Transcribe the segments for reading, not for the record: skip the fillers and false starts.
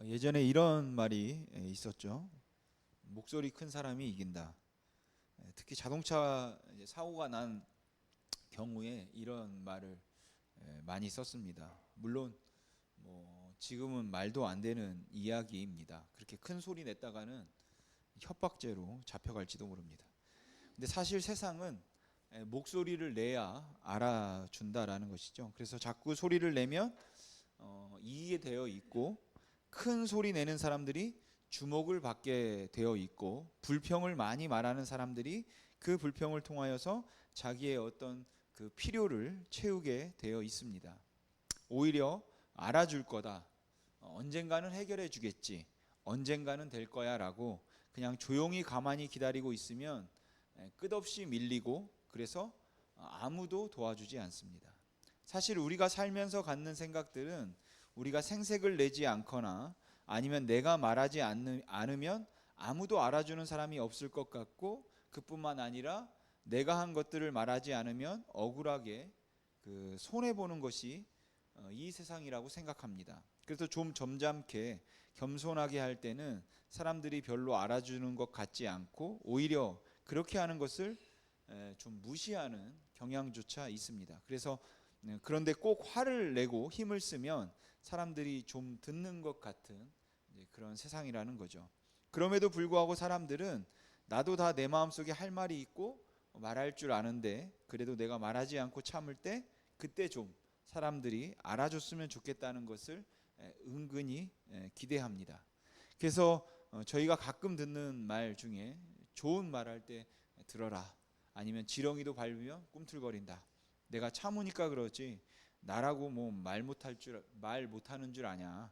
예전에 이런 말이 있었죠. 목소리 큰 사람이 이긴다. 특히 자동차 사고가 난 경우에 이런 말을 많이 썼습니다. 물론 지금은 말도 안 되는 이야기입니다. 그렇게 큰 소리 냈다가는 협박죄로 잡혀갈지도 모릅니다. 근데 사실 세상은 목소리를 내야 알아준다라는 것이죠. 그래서 자꾸 소리를 내면 이기게 되어 있고, 큰 소리 내는 사람들이 주목을 받게 되어 있고, 불평을 많이 말하는 사람들이 그 불평을 통하여서 자기의 어떤 그 필요를 채우게 되어 있습니다. 오히려 알아줄 거다, 언젠가는 해결해 주겠지, 언젠가는 될 거야 라고 그냥 조용히 가만히 기다리고 있으면 끝없이 밀리고, 그래서 아무도 도와주지 않습니다. 사실 우리가 살면서 갖는 생각들은 우리가 생색을 내지 않거나 아니면 내가 말하지 않으면 아무도 알아주는 사람이 없을 것 같고, 그뿐만 아니라 내가 한 것들을 말하지 않으면 억울하게 손해보는 것이 이 세상이라고 생각합니다. 그래서 좀 점잖게 겸손하게 할 때는 사람들이 별로 알아주는 것 같지 않고, 오히려 그렇게 하는 것을 좀 무시하는 경향조차 있습니다. 그래서 그런데 꼭 화를 내고 힘을 쓰면 사람들이 좀 듣는 것 같은 그런 세상이라는 거죠. 그럼에도 불구하고 사람들은 나도 다 내 마음속에 할 말이 있고 말할 줄 아는데, 그래도 내가 말하지 않고 참을 때 그때 좀 사람들이 알아줬으면 좋겠다는 것을 은근히 기대합니다. 그래서 저희가 가끔 듣는 말 중에, 좋은 말할 때 들어라, 아니면 지렁이도 밟으면 꿈틀거린다, 내가 참으니까 그러지 나라고 뭐 말 못하는 줄 아냐,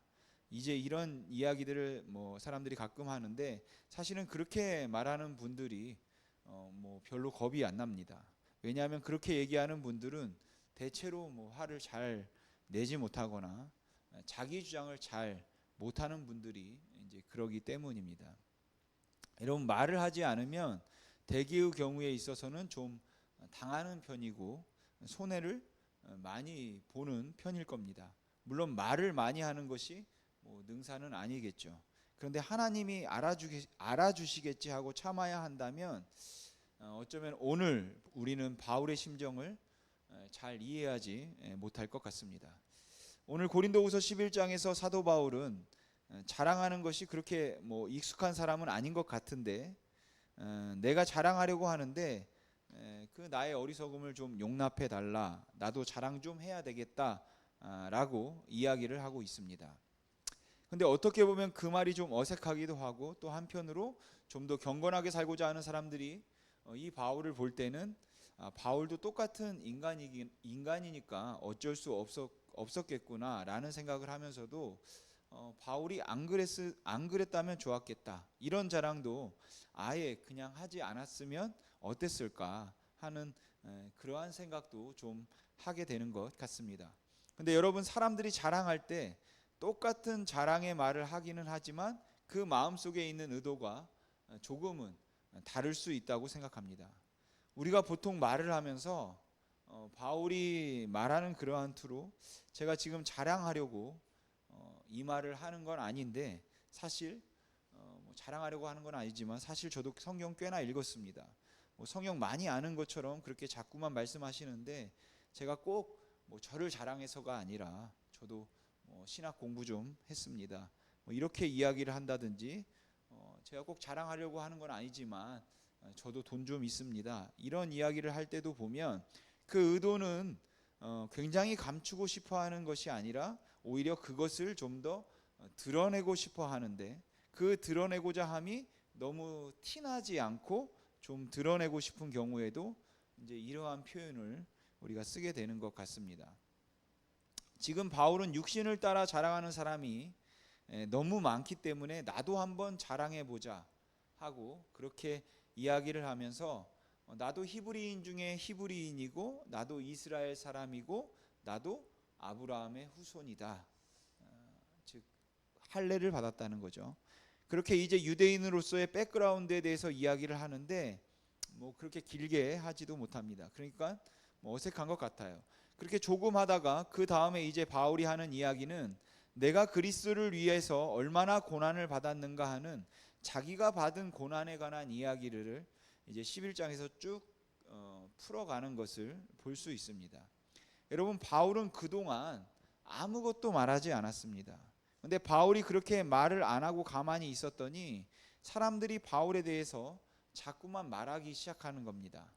이제 이런 이야기들을 사람들이 가끔 하는데, 사실은 그렇게 말하는 분들이 별로 겁이 안 납니다. 왜냐하면 그렇게 얘기하는 분들은 대체로 화를 잘 내지 못하거나 자기 주장을 잘 못하는 분들이 이제 그러기 때문입니다. 여러분, 말을 하지 않으면 대개의 경우에 있어서는 좀 당하는 편이고 손해를 많이 보는 편일 겁니다. 물론 말을 많이 하는 것이 능사는 아니겠죠. 그런데 하나님이 알아주시겠지 하고 참아야 한다면, 어쩌면 오늘 우리는 바울의 심정을 잘 이해하지 못할 것 같습니다. 오늘 고린도후서 11장에서 사도 바울은 자랑하는 것이 그렇게 익숙한 사람은 아닌 것 같은데, 내가 자랑하려고 하는데 그 나의 어리석음을 좀 용납해 달라, 나도 자랑 좀 해야 되겠다 라고 이야기를 하고 있습니다. 근데 어떻게 보면 그 말이 좀 어색하기도 하고, 또 한편으로 좀 더 경건하게 살고자 하는 사람들이 이 바울을 볼 때는 바울도 똑같은 인간이니까 어쩔 수 없었겠구나 라는 생각을 하면서도, 바울이 안 그랬다면 좋았겠다, 이런 자랑도 아예 그냥 하지 않았으면 어땠을까 하는 그러한 생각도 좀 하게 되는 것 같습니다. 근데 여러분, 사람들이 자랑할 때 똑같은 자랑의 말을 하기는 하지만 그 마음속에 있는 의도가 조금은 다를 수 있다고 생각합니다. 우리가 보통 말을 하면서 바울이 말하는 그러한 투로 제가 지금 자랑하려고 이 말을 하는 건 아닌데, 사실 자랑하려고 하는 건 아니지만 사실 저도 성경 꽤나 읽었습니다. 성경 많이 아는 것처럼 그렇게 자꾸만 말씀하시는데, 제가 꼭 저를 자랑해서가 아니라 저도 신학 공부 좀 했습니다, 이렇게 이야기를 한다든지, 제가 꼭 자랑하려고 하는 건 아니지만 저도 돈 좀 있습니다, 이런 이야기를 할 때도 보면 그 의도는 굉장히 감추고 싶어 하는 것이 아니라 오히려 그것을 좀 더 드러내고 싶어 하는데, 그 드러내고자 함이 너무 티나지 않고 좀 드러내고 싶은 경우에도 이제 이러한 표현을 우리가 쓰게 되는 것 같습니다. 지금 바울은 육신을 따라 자랑하는 사람이 너무 많기 때문에 나도 한번 자랑해 보자 하고 그렇게 이야기를 하면서, 나도 히브리인 중에 히브리인이고 나도 이스라엘 사람이고 나도 아브라함의 후손이다, 즉 할례를 받았다는 거죠. 그렇게 이제 유대인으로서의 백그라운드에 대해서 이야기를 하는데 그렇게 길게 하지도 못합니다. 그러니까 어색한 것 같아요. 그렇게 조금 하다가 그 다음에 이제 바울이 하는 이야기는, 내가 그리스도를 위해서 얼마나 고난을 받았는가 하는 자기가 받은 고난에 관한 이야기를 이제 11장에서 쭉 풀어가는 것을 볼 수 있습니다. 여러분, 바울은 그동안 아무것도 말하지 않았습니다. 근데 바울이 그렇게 말을 안 하고 가만히 있었더니 사람들이 바울에 대해서 자꾸만 말하기 시작하는 겁니다.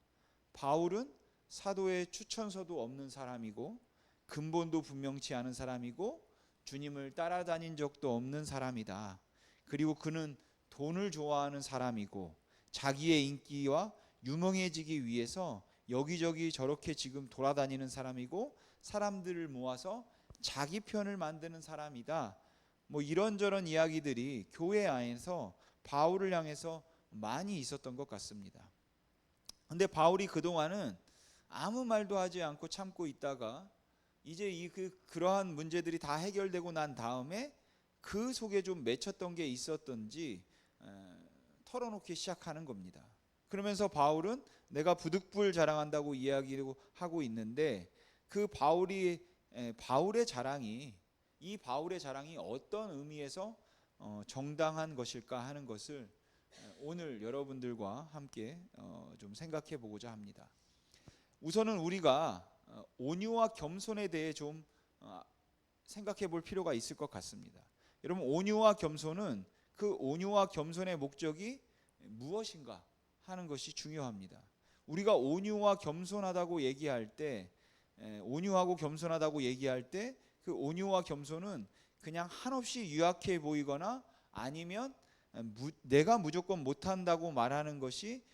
바울은 사도의 추천서도 없는 사람이고 근본도 분명치 않은 사람이고 주님을 따라다닌 적도 없는 사람이다. 그리고 그는 돈을 좋아하는 사람이고 자기의 인기와 유명해지기 위해서 여기저기 저렇게 지금 돌아다니는 사람이고 사람들을 모아서 자기 편을 만드는 사람이다. 뭐 이런저런 이야기들이 교회 안에서 바울을 향해서 많이 있었던 것 같습니다. 근데 바울이 그동안은 아무 말도 하지 않고 참고 있다가 이제 그러한 문제들이 다 해결되고 난 다음에 그 속에 좀 맺혔던 게 있었던지 털어놓기 시작하는 겁니다. 그러면서 바울은 내가 부득불 자랑한다고 이야기하고 있는데 그 바울의 자랑이 이 바울의 자랑이 어떤 의미에서 정당한 것일까 하는 것을 오늘 여러분들과 함께 좀 생각해 보고자 합니다. 우선은 우리가 온유와 겸손에 대해 좀 생각해 볼 필요가 있을 것 같습니다. 여러분, 온유와 겸손은 그 온유와 겸손의 목적이 무엇인가 하는 것이 중요합니다. 우리가 온유와 겸손하다고 얘기할 때 온유하고 겸손하다고 얘기할 때 그 온유와 겸손은 그냥 한없이 유약해 보이거나 아니면 내가 무조건 못한다고 말하는 것이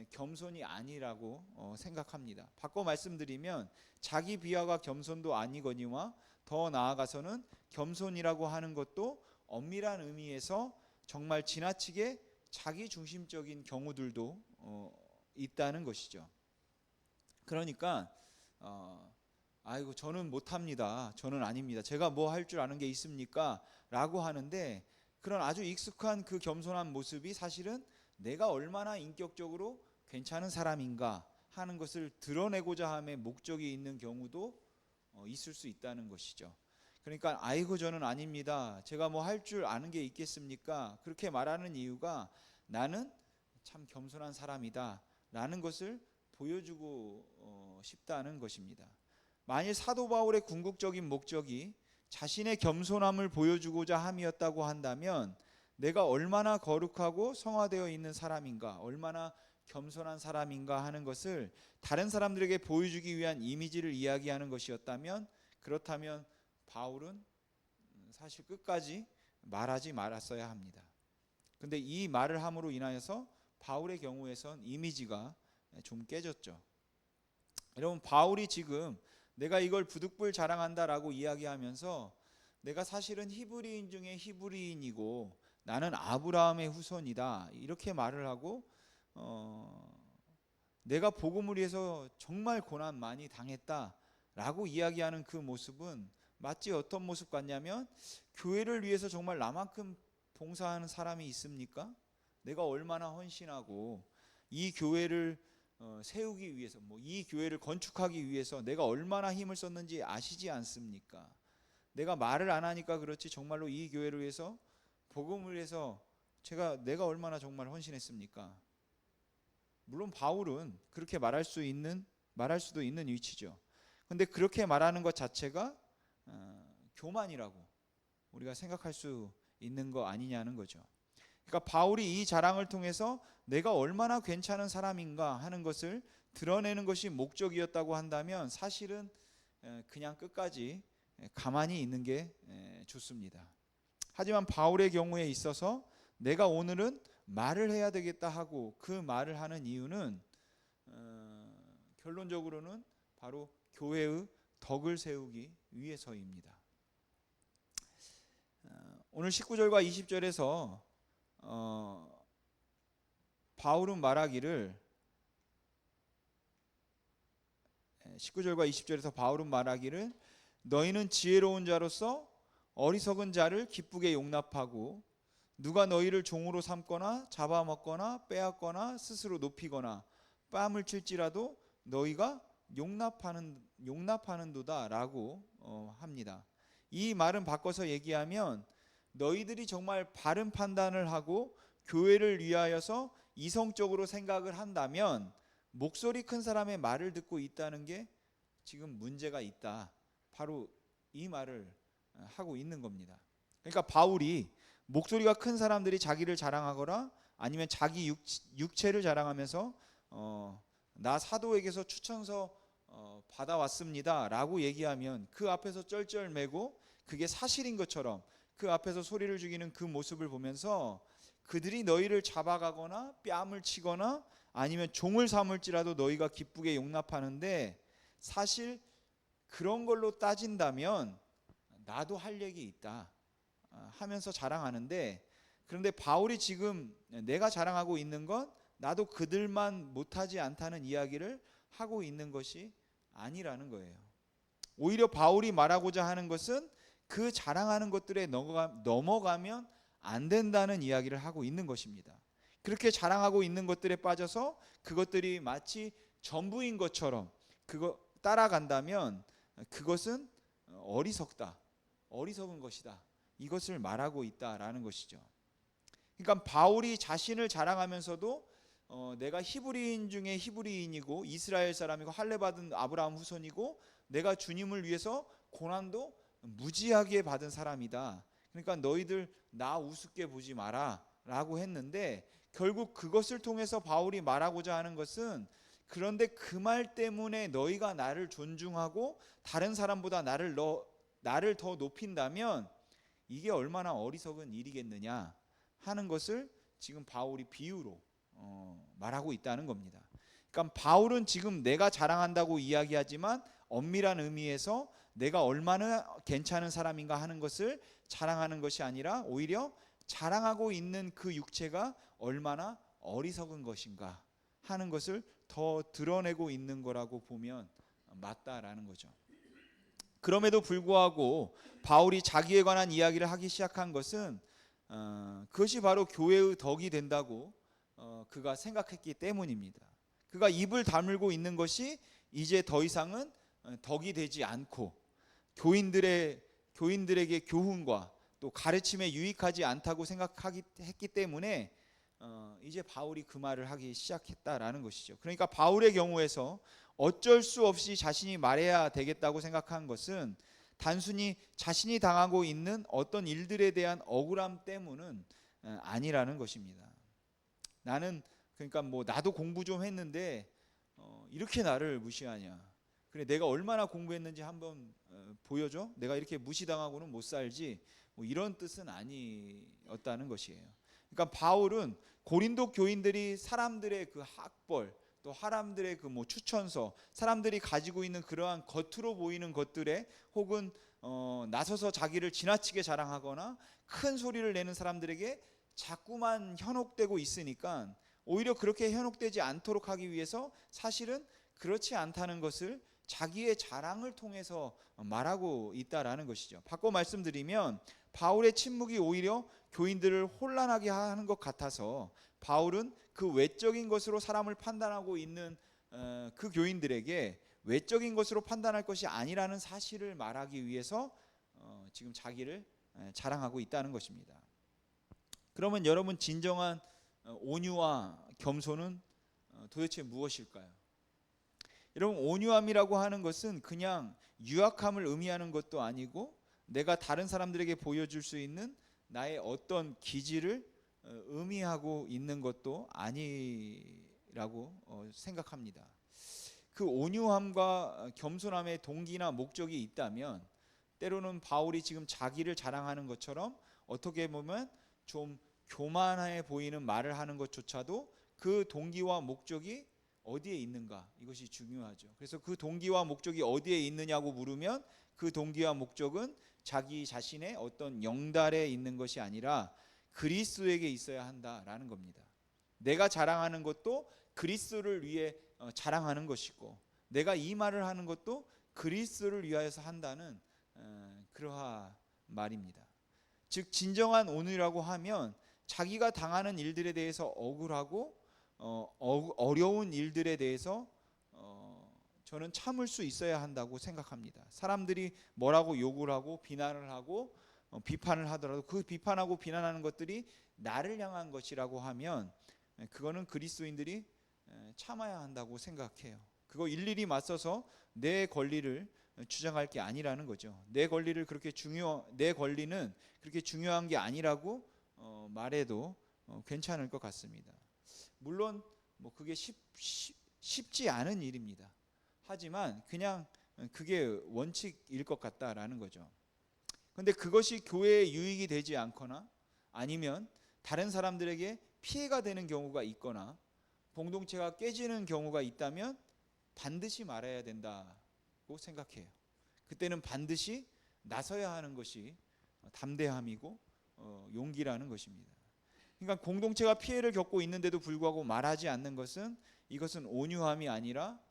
겸손이 아니라고 생각합니다. 바꿔 말씀드리면 자기 비하가 겸손도 아니거니와 더 나아가서는 겸손이라고 하는 것도 엄밀한 의미에서 정말 지나치게 자기 중심적인 경우들도 있다는 것이죠. 그러니까 아이고 저는 못합니다. 저는 아닙니다. 제가 뭐 할 줄 아는 게 있습니까? 라고 하는데 그런 아주 익숙한 그 겸손한 모습이 사실은 내가 얼마나 인격적으로 괜찮은 사람인가 하는 것을 드러내고자 함의 목적이 있는 경우도 있을 수 있다는 것이죠. 그러니까 아이고 저는 아닙니다. 제가 뭐 할 줄 아는 게 있겠습니까? 그렇게 말하는 이유가 나는 참 겸손한 사람이다 라는 것을 보여주고 싶다는 것입니다. 만일 사도 바울의 궁극적인 목적이 자신의 겸손함을 보여주고자 함이었다고 한다면 내가 얼마나 거룩하고 성화되어 있는 사람인가, 얼마나 겸손한 사람인가 하는 것을 다른 사람들에게 보여주기 위한 이미지를 이야기하는 것이었다면 그렇다면 바울은 사실 끝까지 말하지 말았어야 합니다. 근데 이 말을 함으로 인하여서 바울의 경우에선 이미지가 좀 깨졌죠. 여러분, 바울이 지금 내가 이걸 부득불 자랑한다라고 이야기하면서 내가 사실은 히브리인 중에 히브리인이고 나는 아브라함의 후손이다 이렇게 말을 하고 내가 복음을 위해서 정말 고난 많이 당했다라고 이야기하는 그 모습은 마치 어떤 모습 같냐면 교회를 위해서 정말 나만큼 봉사하는 사람이 있습니까? 내가 얼마나 헌신하고 이 교회를 세우기 위해서 이 교회를 건축하기 위해서 내가 얼마나 힘을 썼는지 아시지 않습니까? 내가 말을 안 하니까 그렇지 정말로 이 교회를 위해서 복음을 위해서 내가 얼마나 정말 헌신했습니까? 물론 바울은 그렇게 말할 수도 있는 위치죠. 근데 그렇게 말하는 것 자체가 교만이라고 우리가 생각할 수 있는 거 아니냐는 거죠. 그러니까 바울이 이 자랑을 통해서 내가 얼마나 괜찮은 사람인가 하는 것을 드러내는 것이 목적이었다고 한다면 사실은 그냥 끝까지 가만히 있는 게 좋습니다. 하지만 바울의 경우에 있어서 내가 오늘은 말을 해야 되겠다 하고 그 말을 하는 이유는 결론적으로는 바로 교회의 덕을 세우기 위해서입니다. 오늘 19절과 20절에서 바울은 말하기를 19절과 20절에서 바울은 말하기를 너희는 지혜로운 자로서 어리석은 자를 기쁘게 용납하고 누가 너희를 종으로 삼거나 잡아먹거나 빼앗거나 스스로 높이거나 뺨을 칠지라도 너희가 용납하는도다 라고 합니다. 이 말은 바꿔서 얘기하면 너희들이 정말 바른 판단을 하고 교회를 위하여서 이성적으로 생각을 한다면 목소리 큰 사람의 말을 듣고 있다는 게 지금 문제가 있다. 바로 이 말을 하고 있는 겁니다. 그러니까 바울이 목소리가 큰 사람들이 자기를 자랑하거나 아니면 자기 육체를 자랑하면서 나 사도에게서 추천서 받아왔습니다 라고 얘기하면 그 앞에서 쩔쩔매고 그게 사실인 것처럼 그 앞에서 소리를 죽이는 그 모습을 보면서 그들이 너희를 잡아가거나 뺨을 치거나 아니면 종을 삼을지라도 너희가 기쁘게 용납하는데 사실 그런 걸로 따진다면 나도 할 얘기 있다 하면서 자랑하는데, 그런데 바울이 지금 내가 자랑하고 있는 건 나도 그들만 못하지 않다는 이야기를 하고 있는 것이 아니라는 거예요. 오히려 바울이 말하고자 하는 것은 그 자랑하는 것들에 넘어가면 안 된다는 이야기를 하고 있는 것입니다. 그렇게 자랑하고 있는 것들에 빠져서 그것들이 마치 전부인 것처럼 그거 따라간다면 그것은 어리석은 것이다. 이것을 말하고 있다라는 것이죠. 그러니까 바울이 자신을 자랑하면서도 내가 히브리인 중에 히브리인이고 이스라엘 사람이고 할례 받은 아브라함 후손이고 내가 주님을 위해서 고난도 무지하게 받은 사람이다. 그러니까 너희들 나 우습게 보지 마라 라고 했는데, 결국 그것을 통해서 바울이 말하고자 하는 것은 그런데 그 말 때문에 너희가 나를 존중하고 다른 사람보다 나를 더 높인다면 이게 얼마나 어리석은 일이겠느냐 하는 것을 지금 바울이 비유로 말하고 있다는 겁니다. 그러니까 바울은 지금 내가 자랑한다고 이야기하지만 엄밀한 의미에서 내가 얼마나 괜찮은 사람인가 하는 것을 자랑하는 것이 아니라 오히려 자랑하고 있는 그 육체가 얼마나 어리석은 것인가 하는 것을 더 드러내고 있는 거라고 보면 맞다라는 거죠. 그럼에도 불구하고 바울이 자기에 관한 이야기를 하기 시작한 것은 그것이 바로 교회의 덕이 된다고 그가 생각했기 때문입니다. 그가 입을 다물고 있는 것이 이제 더 이상은 덕이 되지 않고 교인들에게 교훈과 또 가르침에 유익하지 않다고 생각했기 때문에 이제 바울이 그 말을 하기 시작했다라는 것이죠. 그러니까 바울의 경우에서 어쩔 수 없이 자신이 말해야 되겠다고 생각한 것은 단순히 자신이 당하고 있는 어떤 일들에 대한 억울함 때문은 아니라는 것입니다. 그러니까 나도 공부 좀 했는데 이렇게 나를 무시하냐. 그래 내가 얼마나 공부했는지 한번 보여줘. 내가 이렇게 무시당하고는 못 살지. 이런 뜻은 아니었다는 것이에요. 그러니까 바울은 고린도 교인들이 사람들의 그 학벌 또 사람들의 그 추천서, 사람들이 가지고 있는 그러한 겉으로 보이는 것들에 혹은 나서서 자기를 지나치게 자랑하거나 큰 소리를 내는 사람들에게 자꾸만 현혹되고 있으니까 오히려 그렇게 현혹되지 않도록 하기 위해서 사실은 그렇지 않다는 것을 자기의 자랑을 통해서 말하고 있다라는 것이죠. 바꿔 말씀드리면 바울의 침묵이 오히려 교인들을 혼란하게 하는 것 같아서 바울은 그 외적인 것으로 사람을 판단하고 있는 그 교인들에게 외적인 것으로 판단할 것이 아니라는 사실을 말하기 위해서 지금 자기를 자랑하고 있다는 것입니다. 그러면 여러분, 진정한 온유와 겸손은 도대체 무엇일까요? 여러분, 온유함이라고 하는 것은 그냥 유약함을 의미하는 것도 아니고 내가 다른 사람들에게 보여줄 수 있는 나의 어떤 기질을 의미하고 있는 것도 아니라고 생각합니다. 그 온유함과 겸손함의 동기나 목적이 있다면 때로는 바울이 지금 자기를 자랑하는 것처럼 어떻게 보면 좀 교만해 보이는 말을 하는 것조차도 그 동기와 목적이 어디에 있는가, 이것이 중요하죠. 그래서 그 동기와 목적이 어디에 있느냐고 물으면 그 동기와 목적은 자기 자신의 어떤 영달에 있는 것이 아니라 그리스도에게 있어야 한다라는 겁니다. 내가 자랑하는 것도 그리스도를 위해 자랑하는 것이고 내가 이 말을 하는 것도 그리스도를 위하여서 한다는 그러한 말입니다. 즉 진정한 온유라고 하면 자기가 당하는 일들에 대해서 억울하고 어려운 일들에 대해서 저는 참을 수 있어야 한다고 생각합니다. 사람들이 뭐라고 욕을 하고 비난을 하고 비판을 하더라도 그 비판하고 비난하는 것들이 나를 향한 것이라고 하면 그거는 그리스도인들이 참아야 한다고 생각해요. 그거 일일이 맞서서 내 권리를 주장할 게 아니라는 거죠. 내 권리는 그렇게 중요한 게 아니라고 말해도 괜찮을 것 같습니다. 물론 뭐 그게 쉽지 않은 일입니다. 하지만 그냥 그게 원칙일 것 같다라는 거죠. 근데 그것이 교회에 유익이 되지 않거나 아니면 다른 사람들에게 피해가 되는 경우가 있거나 공동체가 깨지는 경우가 있다면 반드시 말해야 된다고 생각해요. 그때는 반드시 나서야 하는 것이 담대함이고 용기라는 것입니다. 그러니까 공동체가 피해를 겪고 있는데도 불구하고 말하지 않는 것은 이것은 온유함이 아니라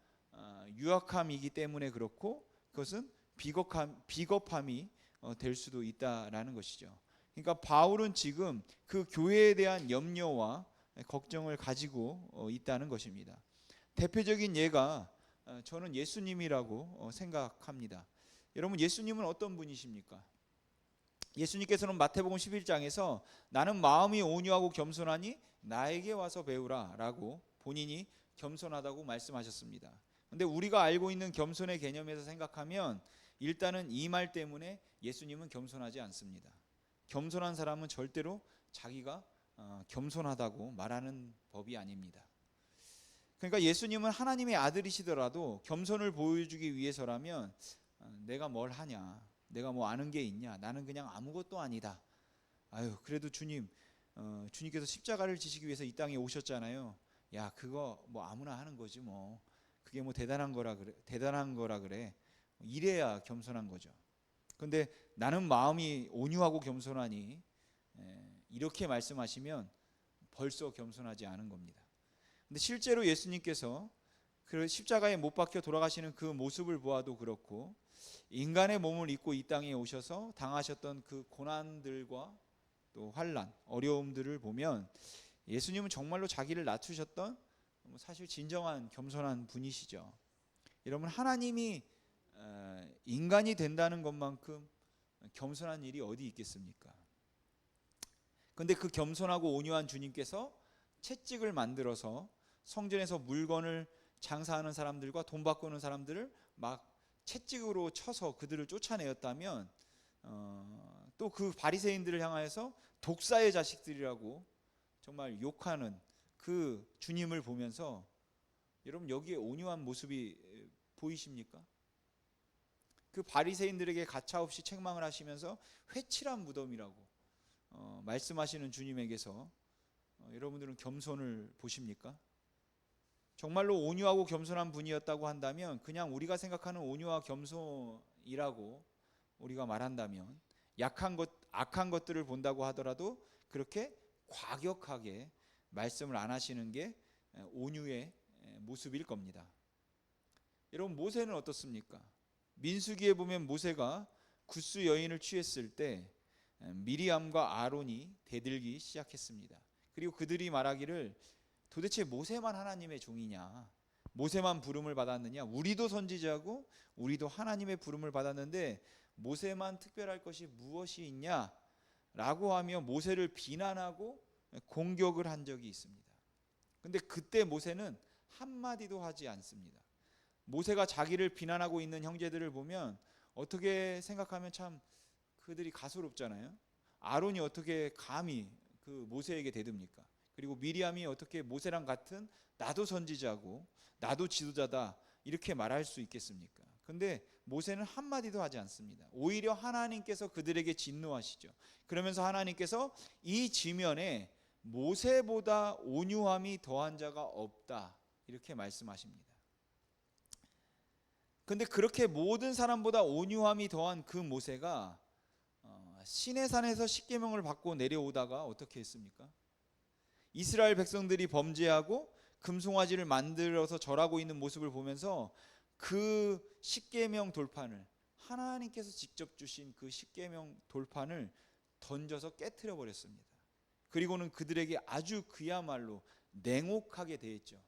유약함이기 때문에 그렇고 그것은 비겁함이 될 수도 있다라는 것이죠. 그러니까 바울은 지금 그 교회에 대한 염려와 걱정을 가지고 있다는 것입니다. 대표적인 예가 저는 예수님이라고 생각합니다. 여러분, 예수님은 어떤 분이십니까? 예수님께서는 마태복음 11장에서 나는 마음이 온유하고 겸손하니 나에게 와서 배우라 라고 본인이 겸손하다고 말씀하셨습니다. 근데 우리가 알고 있는 겸손의 개념에서 생각하면 일단은 이 말 때문에 예수님은 겸손하지 않습니다. 겸손한 사람은 절대로 자기가 겸손하다고 말하는 법이 아닙니다. 그러니까 예수님은 하나님의 아들이시더라도 겸손을 보여주기 위해서라면 내가 뭘 하냐, 내가 뭐 아는 게 있냐, 나는 그냥 아무것도 아니다. 아유, 그래도 주님께서 십자가를 지시기 위해서 이 땅에 오셨잖아요. 야, 그거 뭐 아무나 하는 거지 뭐. 그게 뭐 대단한 거라 그래. 이래야 겸손한 거죠. 근데 나는 마음이 온유하고 겸손하니 이렇게 말씀하시면 벌써 겸손하지 않은 겁니다. 근데 실제로 예수님께서 그 십자가에 못 박혀 돌아가시는 그 모습을 보아도 그렇고 인간의 몸을 입고 이 땅에 오셔서 당하셨던 그 고난들과 또 환난, 어려움들을 보면 예수님은 정말로 자기를 낮추셨던 사실 진정한 겸손한 분이시죠. 여러분, 하나님이 인간이 된다는 것만큼 겸손한 일이 어디 있겠습니까? 그런데 그 겸손하고 온유한 주님께서 채찍을 만들어서 성전에서 물건을 장사하는 사람들과 돈 바꾸는 사람들을 막 채찍으로 쳐서 그들을 쫓아내었다면 또 그 바리새인들을 향하여서 독사의 자식들이라고 정말 욕하는 그 주님을 보면서 여러분, 여기에 온유한 모습이 보이십니까? 그 바리새인들에게 가차없이 책망을 하시면서 회칠한 무덤이라고 말씀하시는 주님에게서 여러분들은 겸손을 보십니까? 정말로 온유하고 겸손한 분이었다고 한다면 그냥 우리가 생각하는 온유와 겸손이라고 우리가 말한다면 악한 것들을 본다고 하더라도 그렇게 과격하게 말씀을 안 하시는 게 온유의 모습일 겁니다. 여러분, 모세는 어떻습니까? 민수기에 보면 모세가 굿수 여인을 취했을 때 미리암과 아론이 대들기 시작했습니다. 그리고 그들이 말하기를 도대체 모세만 하나님의 종이냐, 모세만 부름을 받았느냐, 우리도 선지자고 우리도 하나님의 부름을 받았는데 모세만 특별할 것이 무엇이 있냐 라고 하며 모세를 비난하고 공격을 한 적이 있습니다. 근데 그때 모세는 한마디도 하지 않습니다. 모세가 자기를 비난하고 있는 형제들을 보면 어떻게 생각하면 참 그들이 가소롭잖아요. 아론이 어떻게 감히 그 모세에게 대듭니까? 그리고 미리암이 어떻게 모세랑 같은 나도 선지자고 나도 지도자다 이렇게 말할 수 있겠습니까? 근데 모세는 한마디도 하지 않습니다. 오히려 하나님께서 그들에게 진노하시죠. 그러면서 하나님께서 이 지면에 모세보다 온유함이 더한 자가 없다 이렇게 말씀하십니다. 근데 그렇게 모든 사람보다 온유함이 더한 그 모세가 시내산에서 십계명을 받고 내려오다가 어떻게 했습니까? 이스라엘 백성들이 범죄하고 금송아지를 만들어서 절하고 있는 모습을 보면서 그 십계명 돌판을 하나님께서 직접 주신 그 십계명 돌판을 던져서 깨트려 버렸습니다. 그리고는 그들에게 아주 그야말로 냉혹하게 대했죠.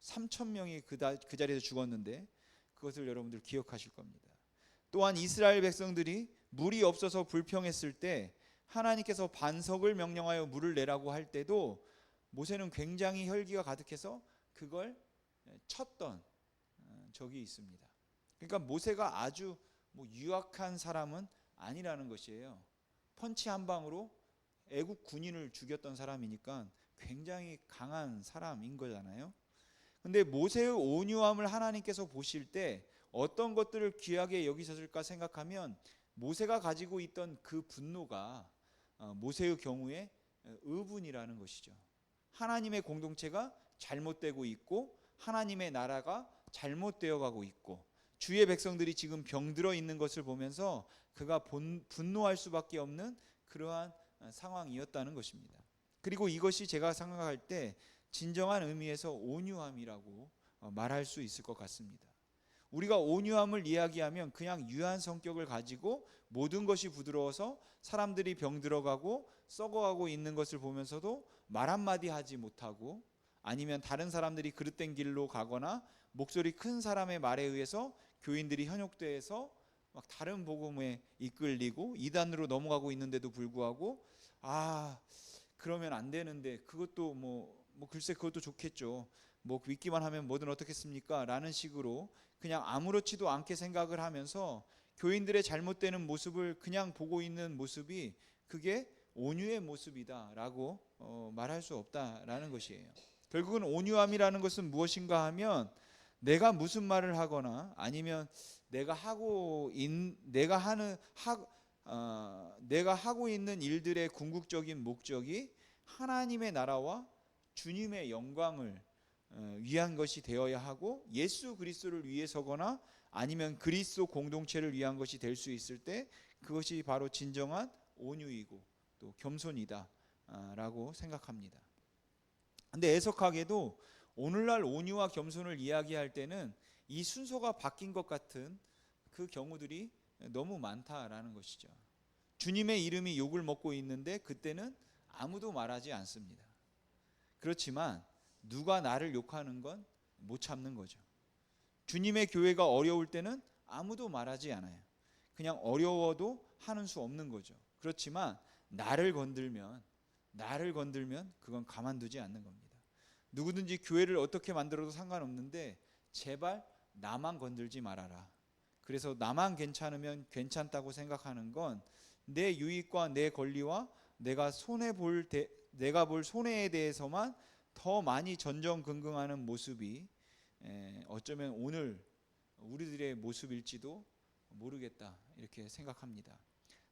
3천 명이 그 자리에서 죽었는데 그것을 여러분들 기억하실 겁니다. 또한 이스라엘 백성들이 물이 없어서 불평했을 때 하나님께서 반석을 명령하여 물을 내라고 할 때도 모세는 굉장히 혈기가 가득해서 그걸 쳤던 적이 있습니다. 그러니까 모세가 아주 유약한 사람은 아니라는 것이에요. 펀치 한 방으로 애국 군인을 죽였던 사람이니까 굉장히 강한 사람인 거잖아요. 근데 모세의 온유함을 하나님께서 보실 때 어떤 것들을 귀하게 여기셨을까 생각하면 모세가 가지고 있던 그 분노가 모세의 경우에 의분이라는 것이죠. 하나님의 공동체가 잘못되고 있고 하나님의 나라가 잘못되어 가고 있고 주의 백성들이 지금 병들어 있는 것을 보면서 그가 분노할 수밖에 없는 그러한 상황이었다는 것입니다. 그리고 이것이 제가 생각할 때 진정한 의미에서 온유함이라고 말할 수 있을 것 같습니다. 우리가 온유함을 이야기하면 그냥 유한 성격을 가지고 모든 것이 부드러워서 사람들이 병들어가고 썩어가고 있는 것을 보면서도 말 한마디 하지 못하고 아니면 다른 사람들이 그릇된 길로 가거나 목소리 큰 사람의 말에 의해서 교인들이 현혹돼서 막 다른 복음에 이끌리고 이단으로 넘어가고 있는데도 불구하고 그러면 안 되는데 그것도 글쎄 그것도 좋겠죠. 믿기만 하면 뭐든 어떻겠습니까? 라는 식으로 그냥 아무렇지도 않게 생각을 하면서 교인들의 잘못되는 모습을 그냥 보고 있는 모습이 그게 온유의 모습이다라고 말할 수 없다라는 것이에요. 결국은 온유함이라는 것은 무엇인가 하면 내가 무슨 말을 하거나 아니면 내가 하고 있는 일들의 궁극적인 목적이 하나님의 나라와 주님의 영광을 위한 것이 되어야 하고 예수 그리스도를 위해서거나 아니면 그리스도 공동체를 위한 것이 될 수 있을 때 그것이 바로 진정한 온유이고 또 겸손이다 라고 생각합니다. 근데 애석하게도 오늘날 온유와 겸손을 이야기할 때는 이 순서가 바뀐 것 같은 그 경우들이 너무 많다라는 것이죠. 주님의 이름이 욕을 먹고 있는데 그때는 아무도 말하지 않습니다. 그렇지만 누가 나를 욕하는 건 못 참는 거죠. 주님의 교회가 어려울 때는 아무도 말하지 않아요. 그냥 어려워도 하는 수 없는 거죠. 그렇지만 나를 건들면 그건 가만두지 않는 겁니다. 누구든지 교회를 어떻게 만들어도 상관없는데 제발 나만 건들지 말아라. 그래서 나만 괜찮으면 괜찮다고 생각하는 건 내 유익과 내 권리와 내가 볼 손해에 대해서만 더 많이 전전긍긍하는 모습이 어쩌면 오늘 우리들의 모습일지도 모르겠다 이렇게 생각합니다.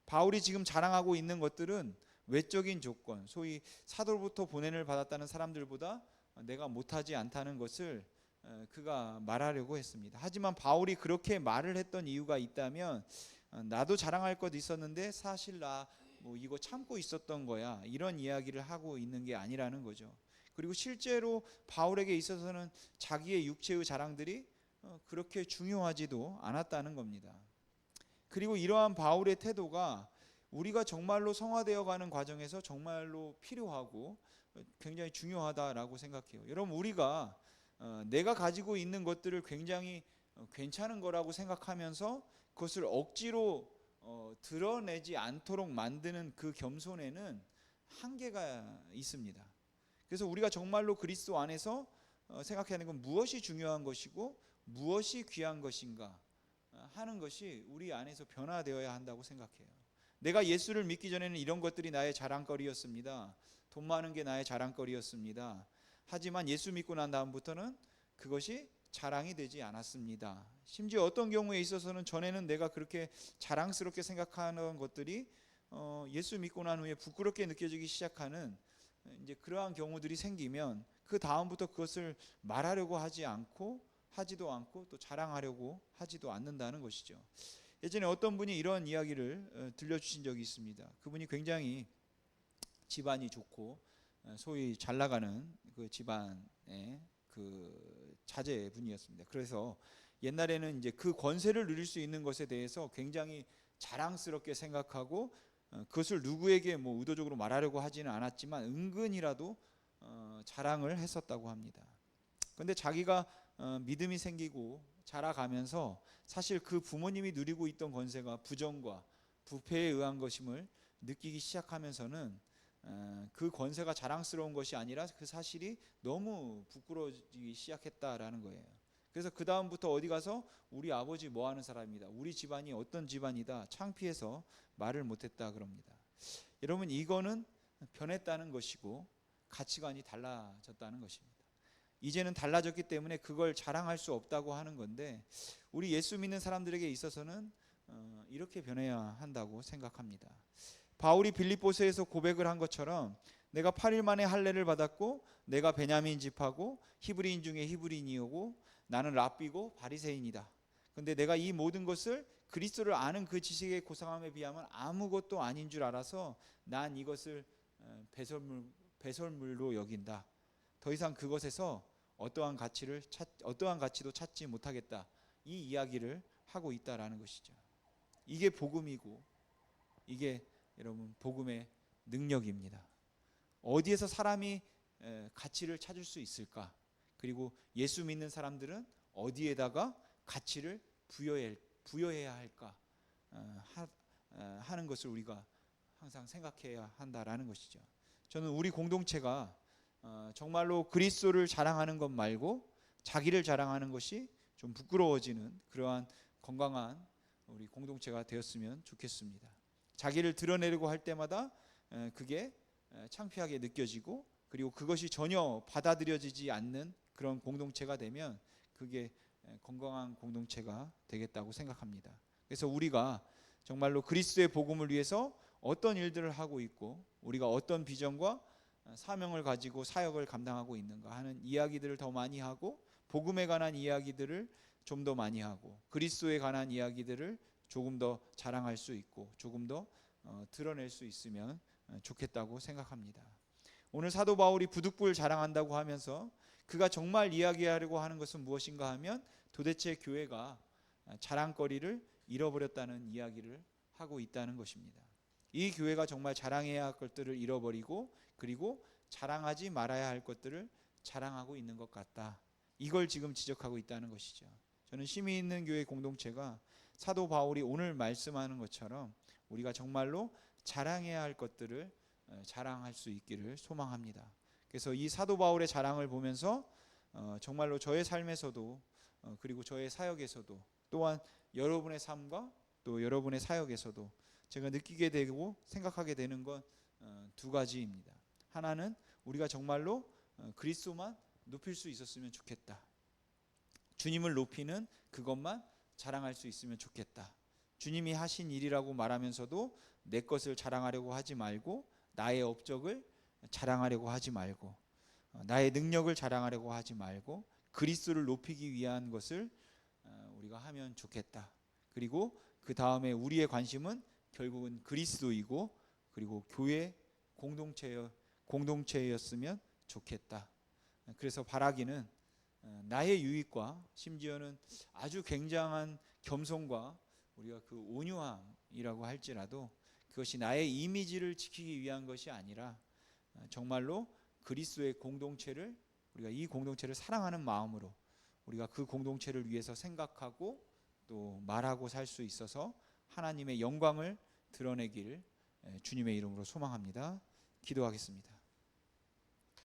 바울이 지금 자랑하고 있는 것들은 외적인 조건, 소위 사도로부터 보냄을 받았다는 사람들보다 내가 못하지 않다는 것을 그가 말하려고 했습니다. 하지만 바울이 그렇게 말을 했던 이유가 있다면 나도 자랑할 것 있었는데 사실 나 이거 참고 있었던 거야 이런 이야기를 하고 있는 게 아니라는 거죠. 그리고 실제로 바울에게 있어서는 자기의 육체의 자랑들이 그렇게 중요하지도 않았다는 겁니다. 그리고 이러한 바울의 태도가 우리가 정말로 성화되어 가는 과정에서 정말로 필요하고 굉장히 중요하다라고 생각해요. 여러분 우리가 내가 가지고 있는 것들을 굉장히 괜찮은 거라고 생각하면서 그것을 억지로 드러내지 않도록 만드는 그 겸손에는 한계가 있습니다. 그래서 우리가 정말로 그리스도 안에서 생각해야 하는 건 무엇이 중요한 것이고 무엇이 귀한 것인가 하는 것이 우리 안에서 변화되어야 한다고 생각해요. 내가 예수를 믿기 전에는 이런 것들이 나의 자랑거리였습니다. 돈 많은 게 나의 자랑거리였습니다. 하지만 예수 믿고 난 다음부터는 그것이 자랑이 되지 않았습니다. 심지어 어떤 경우에 있어서는 전에는 내가 그렇게 자랑스럽게 생각하는 것들이 예수 믿고 난 후에 부끄럽게 느껴지기 시작하는 이제 그러한 경우들이 생기면 그 다음부터 그것을 말하려고 하지도 않고 또 자랑하려고 하지도 않는다는 것이죠. 예전에 어떤 분이 이런 이야기를 들려주신 적이 있습니다. 그분이 굉장히 집안이 좋고 소위 잘 나가는 그 집안의 그 자제분이었습니다. 그래서 옛날에는 이제 그 권세를 누릴 수 있는 것에 대해서 굉장히 자랑스럽게 생각하고 그것을 누구에게 의도적으로 말하려고 하지는 않았지만 은근히라도 자랑을 했었다고 합니다. 근데 자기가 믿음이 생기고 자라가면서 사실 그 부모님이 누리고 있던 권세가 부정과 부패에 의한 것임을 느끼기 시작하면서는 그 권세가 자랑스러운 것이 아니라 그 사실이 너무 부끄러워지기 시작했다라는 거예요. 그래서 그 다음부터 어디 가서 우리 아버지 뭐 하는 사람이다, 우리 집안이 어떤 집안이다, 창피해서 말을 못했다 그럽니다. 여러분, 이거는 변했다는 것이고 가치관이 달라졌다는 것입니다. 이제는 달라졌기 때문에 그걸 자랑할 수 없다고 하는 건데, 우리 예수 믿는 사람들에게 있어서는 이렇게 변해야 한다고 생각합니다. 바울이 빌립보서에서 고백을 한 것처럼 내가 8일 만에 할례를 받았고 내가 베냐민 집하고 히브리인 중에 히브리인이오고 나는 랍비고 바리새인이다. 근데 내가 이 모든 것을 그리스도를 아는 그 지식의 고상함에 비하면 아무것도 아닌 줄 알아서 난 이것을 배설물로 여긴다. 더 이상 그것에서 어떠한 가치도 찾지 못하겠다. 이 이야기를 하고 있다라는 것이죠. 이게 복음이고, 이게 여러분 복음의 능력입니다. 어디에서 사람이 가치를 찾을 수 있을까? 그리고 예수 믿는 사람들은 어디에다가 가치를 부여해야 할까 하는 것을 우리가 항상 생각해야 한다라는 것이죠. 저는 우리 공동체가 정말로 그리스도를 자랑하는 것 말고 자기를 자랑하는 것이 좀 부끄러워지는 그러한 건강한 우리 공동체가 되었으면 좋겠습니다. 자기를 드러내려고 할 때마다 그게 창피하게 느껴지고, 그리고 그것이 전혀 받아들여지지 않는 그런 공동체가 되면 그게 건강한 공동체가 되겠다고 생각합니다. 그래서 우리가 정말로 그리스도의 복음을 위해서 어떤 일들을 하고 있고 우리가 어떤 비전과 사명을 가지고 사역을 감당하고 있는가 하는 이야기들을 더 많이 하고, 복음에 관한 이야기들을 좀 더 많이 하고, 그리스도에 관한 이야기들을 조금 더 자랑할 수 있고 조금 더 드러낼 수 있으면 좋겠다고 생각합니다. 오늘 사도 바울이 부득불 자랑한다고 하면서 그가 정말 이야기하려고 하는 것은 무엇인가 하면 도대체 교회가 자랑거리를 잃어버렸다는 이야기를 하고 있다는 것입니다. 이 교회가 정말 자랑해야 할 것들을 잃어버리고 그리고 자랑하지 말아야 할 것들을 자랑하고 있는 것 같다. 이걸 지금 지적하고 있다는 것이죠. 저는 힘이 있는 교회 공동체가 사도 바울이 오늘 말씀하는 것처럼 우리가 정말로 자랑해야 할 것들을 자랑할 수 있기를 소망합니다. 그래서 이 사도 바울의 자랑을 보면서 정말로 저의 삶에서도 그리고 저의 사역에서도 또한 여러분의 삶과 또 여러분의 사역에서도 제가 느끼게 되고 생각하게 되는 건 두 가지입니다. 하나는 우리가 정말로 그리스도만 높일 수 있었으면 좋겠다. 주님을 높이는 그것만 자랑할 수 있으면 좋겠다. 주님이 하신 일이라고 말하면서도 내 것을 자랑하려고 하지 말고, 나의 업적을 자랑하려고 하지 말고, 나의 능력을 자랑하려고 하지 말고 그리스도를 높이기 위한 것을 우리가 하면 좋겠다. 그리고 그 다음에 우리의 관심은 결국은 그리스도이고 그리고 교회 공동체였으면 좋겠다. 그래서 바라기는 나의 유익과 심지어는 아주 굉장한 겸손과 우리가 그 온유함이라고 할지라도 그것이 나의 이미지를 지키기 위한 것이 아니라 정말로 그리스도의 공동체를, 우리가 이 공동체를 사랑하는 마음으로 우리가 그 공동체를 위해서 생각하고 또 말하고 살 수 있어서 하나님의 영광을 드러내길 주님의 이름으로 소망합니다. 기도하겠습니다.